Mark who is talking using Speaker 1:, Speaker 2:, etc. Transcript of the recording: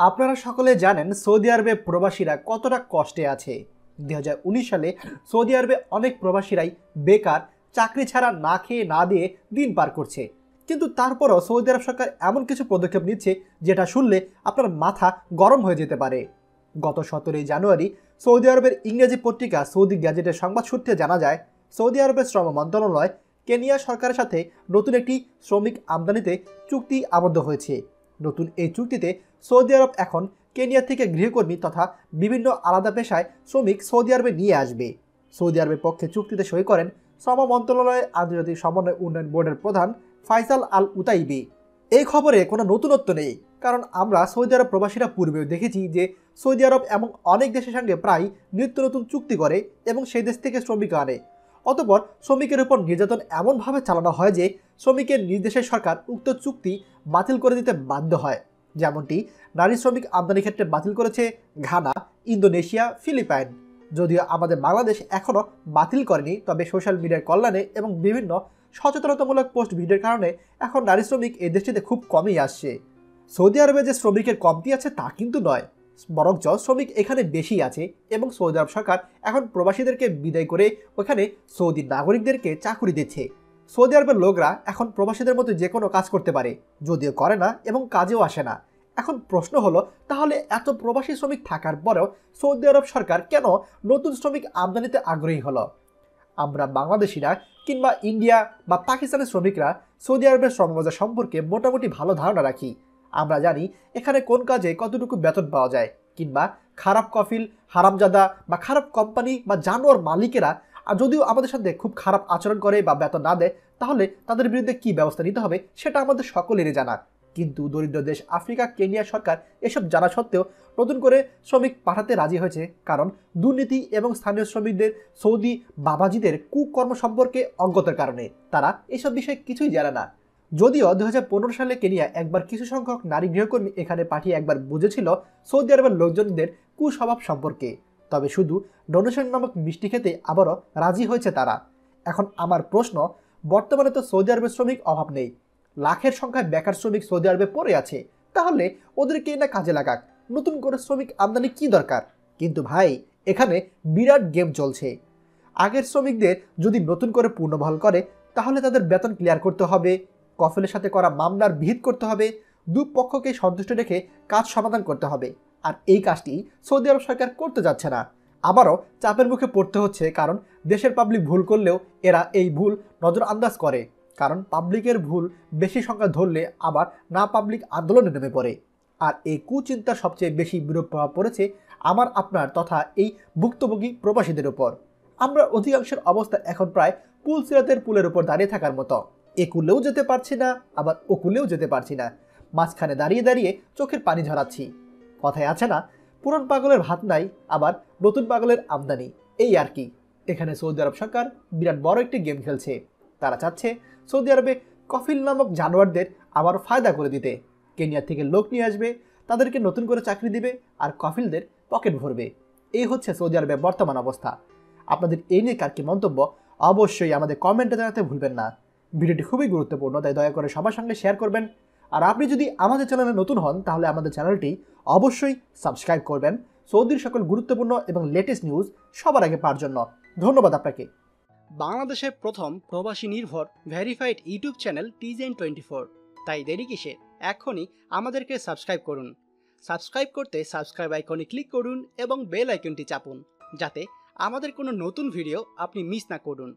Speaker 1: আপনারা সকলে জানেন সৌদি আরবে প্রবাসীরা কতটা কষ্টে আছে। 2019 সালে সৌদি আরবে অনেক প্রবাসীরাই বেকার, চাকরি ছাড়া না খেয়ে না দিয়ে দিন পার করছে। কিন্তু তারপরও সৌদি আরব সরকার এমন কিছু পদক্ষেপ নিচ্ছে যেটা শুনলে আপনার মাথা গরম হয়ে যেতে পারে। গত 17 জানুয়ারি সৌদি আরবের ইংরেজি পত্রিকা সৌদি গ্যাজেটের সংবাদ সূত্রে জানা যায়, সৌদি আরবের শ্রম মন্ত্রণালয় কেনিয়া সরকারের সাথে নতুন একটি শ্রমিক আমদানিতে চুক্তি আবদ্ধ হয়েছে। নতুন এই চুক্তিতে সৌদি আরব এখন কেনিয়া থেকে গৃহকর্মী তথা বিভিন্ন আলাদা পেশায় শ্রমিক সৌদি আরবে নিয়ে আসবে। সৌদি আরবের পক্ষে চুক্তিতে সই করেন শ্রম মন্ত্রণালয়ের আন্তর্জাতিক সমন্বয় উন্নয়ন বোর্ডের প্রধান ফাইসাল আল উতাইবি। এই খবরে কোনো নতুনত্ব নেই, কারণ আমরা সৌদি আরব প্রবাসীরা পূর্বেও দেখেছি যে সৌদি আরব এবং অনেক দেশের সঙ্গে প্রায় নিত্য নতুন চুক্তি করে এবং সেই দেশ থেকে শ্রমিক আনে। অতঃপর শ্রমিকের উপর নির্যাতন এমনভাবে চালানো হয় যে শ্রমিকের নির্দেশে সরকার উক্ত চুক্তি বাতিল করে দিতে বাধ্য হয়। যেমনটি নারী শ্রমিক আমদানির ক্ষেত্রে বাতিল করেছে ঘানা, ইন্দোনেশিয়া, ফিলিপাইন। যদিও আমাদের বাংলাদেশ এখনও বাতিল করেনি, তবে সোশ্যাল মিডিয়ার কল্যাণে এবং বিভিন্ন সচেতনতামূলক পোস্ট ভিডিওর কারণে এখন নারী শ্রমিক এই দেশটিতে খুব কমই আসছে। সৌদি আরবে যে শ্রমিকের কমতি আছে তা কিন্তু নয়, বরঞ্চ শ্রমিক এখানে বেশি আছে এবং সৌদি আরব সরকার এখন প্রবাসীদেরকে বিদায় করে ওখানে সৌদি নাগরিকদেরকে চাকরি দিচ্ছে। সৌদি আরবের লোকরা এখন প্রবাসীদের মতো যে কোনো কাজ করতে পারে, যদিও করে না এবং কাজেও আসে না। এখন প্রশ্ন হলো, তাহলে এত প্রবাসী শ্রমিক থাকার পরেও সৌদি আরব সরকার কেন নতুন শ্রমিক আমদানিতে আগ্রহী হলো? আমরা বাংলাদেশিরা কিংবা ইন্ডিয়া বা পাকিস্তানের শ্রমিকরা সৌদি আরবের শ্রমবাজার সম্পর্কে মোটামুটি ভালো ধারণা রাখি। আমরা জানি এখানে কোন কাজে কতটুকু বেতন পাওয়া যায়, কিংবা খারাপ কফিল, হারামজাদা বা খারাপ কোম্পানি বা জানোয়ার মালিকেরা যদিও আমাদের সাথে খুব খারাপ আচরণ করে বা বেতন না দেয়, তাহলে তাদের বিরুদ্ধে কী ব্যবস্থা নিতে হবে সেটা আমাদের সকলেরই জানা। কিন্তু দরিদ্র দেশ আফ্রিকা কেনিয়া সরকার এসব জানা সত্ত্বেও নতুন করে শ্রমিক পাঠাতে রাজি হয়েছে, কারণ দুর্নীতি এবং স্থানীয় শ্রমিকদের সৌদি বাবাজিদের কুকর্ম সম্পর্কে অজ্ঞতার কারণে তারা এসব বিষয়ে কিছুই জানে না। যদিও 2015 সালে কেনিয়া একবার কিছু সংখ্যক নারী গৃহকর্মী এখানে পাঠিয়ে একবার বুঝেছিল সৌদি আরবের লোকজনদের কুস্বভাব সম্পর্কে, তবে শুধু ডোনেশন নামক মিষ্টি খেতে আবারও রাজি হয়েছে তারা। এখন আমার প্রশ্ন, বর্তমানে তো সৌদি আরবের শ্রমিক অভাব নেই, লাখের সংখ্যায় বেকার শ্রমিক সৌদি আরবে পড়ে আছে, তাহলে ওদেরকে না কাজে লাগাক, নতুন করে শ্রমিক আমদানি কি দরকার? কিন্তু ভাই, এখানে বিরাট গেম চলছে। আগের শ্রমিকদের যদি নতুন করে পুনর্বহাল করে, তাহলে তাদের বেতন ক্লিয়ার করতে হবে, কফিলের সাথে করা মামলার বিহিত করতে হবে, দুপক্ষকে সন্তুষ্ট রেখে কাজ সমাধান করতে হবে। আর এই কাজটি সৌদি আরব সরকার করতে যাচ্ছে না। আবারও চাপের মুখে পড়তে হচ্ছে, কারণ দেশের পাবলিক ভুল করলেও এরা এই ভুল নজরআন্দাজ করে, কারণ পাবলিকের ভুল বেশি সংখ্যা ধরলে আবার না পাবলিক আন্দোলনে নেমে পড়ে। আর এই কুচিন্তার সবচেয়ে বেশি বিরূপ প্রভাব পড়েছে আমার আপনার তথা এই ভুক্তভোগী প্রবাসীদের উপর। আমরা অধিকাংশের অবস্থা এখন প্রায় পুলসিরাতের পুলের উপর দাঁড়িয়ে থাকার মতো, এ কুলেও যেতে পারছি না আবার ও কুলেও যেতে পারছি না, মাঝখানে দাঁড়িয়ে দাঁড়িয়ে চোখের পানি ঝরাচ্ছি। কথায় আছে না, পুরান পাগলের ভাত নাই, আবার নতুন পাগলের আমদানি, এই আর কি। এখানে সৌদি আরব সরকার বিরাট বড় একটি গেম খেলছে। তারা চাচ্ছে সৌদি আরবে কফিল নামক জানোয়ারদের আবার ফায়দা করে দিতে। কেনিয়া থেকে লোক নিয়ে আসবে, তাদেরকে নতুন করে চাকরি দিবে আর কফিলদের পকেট ভরবে। এই হচ্ছে সৌদি আরবের বর্তমান অবস্থা। আপনাদের এই নিয়ে কার কি মন্তব্য অবশ্যই আমাদের কমেন্টে জানাতে ভুলবেন না। ভিডিওটি খুবই গুরুত্বপূর্ণ, তাই দয়া করে সবার সঙ্গে শেয়ার করবেন। আর আপনি যদি আমাদের চ্যানেলে নতুন হন, তাহলে আমাদের চ্যানেলটি অবশ্যই সাবস্ক্রাইব করবেন সৌদির সকল গুরুত্বপূর্ণ এবং লেটেস্ট নিউজ সবার আগে পাওয়ার জন্য। ধন্যবাদ আপনাকে।
Speaker 2: বাংলাদেশের প্রথম প্রবাসী নির্ভর ভেরিফাইড ইউটিউব চ্যানেল TJN24, তাই দেরি কিসের, এখনই আমাদেরকে সাবস্ক্রাইব করুন। সাবস্ক্রাইব করতে সাবস্ক্রাইব আইকনে ক্লিক করুন এবং বেল আইকনটি চাপুন, যাতে আমাদের কোনো নতুন ভিডিও আপনি মিস না করুন।